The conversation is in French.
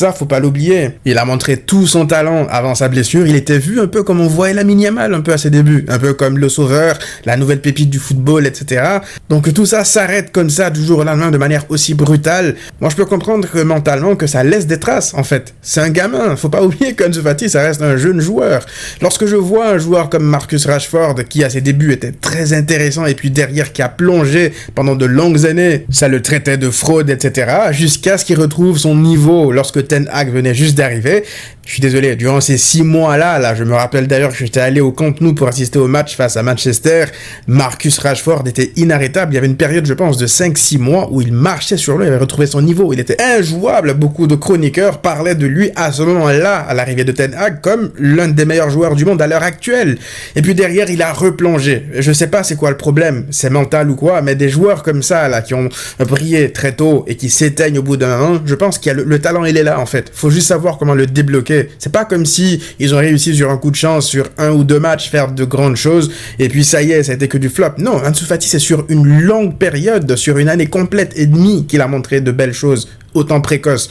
Ça, faut pas l'oublier. Il a montré tout son talent avant sa blessure. Il était vu un peu comme on voyait Lamine Yamal un peu à ses débuts. Un peu comme le sauveur, la nouvelle pépite du football, etc. Donc tout ça s'arrête comme ça du jour au lendemain de manière aussi brutale. Moi, je peux comprendre que mentalement que ça laisse des traces, en fait. C'est un gamin. Faut pas oublier qu'Ansu Fati, ça reste un jeune joueur. Lorsque je vois un joueur comme Marcus Rashford, qui à ses débuts était très intéressant et puis derrière qui a plongé pendant de longues années, ça le traitait de fraude, etc. Jusqu'à ce qu'il retrouve son niveau lorsque Ten Hag venait juste d'arriver. Je suis désolé, durant ces 6 mois-là, je me rappelle d'ailleurs que j'étais allé au Camp Nou pour assister au match face à Manchester. Marcus Rashford était inarrêtable. Il y avait une période, je pense, de 5-6 mois où il marchait sur l'eau, il avait retrouvé son niveau. Il était injouable. Beaucoup de chroniqueurs parlaient de lui à ce moment-là, à l'arrivée de Ten Hag, comme l'un des meilleurs joueurs du monde à l'heure actuelle. Et puis derrière, il a replongé. Je sais pas c'est quoi le problème, c'est mental ou quoi, mais des joueurs comme ça, là, qui ont brillé très tôt et qui s'éteignent au bout d'un moment, je pense qu'il y a le talent, il est là, en fait. Faut juste savoir comment le débloquer. C'est pas comme si ils ont réussi sur un coup de chance, sur 1 ou 2 matchs, faire de grandes choses, et puis ça y est, ça a été que du flop. Non, Ansu Fati, c'est sur une longue période, sur une année complète et demie qu'il a montré de belles choses, autant précoces.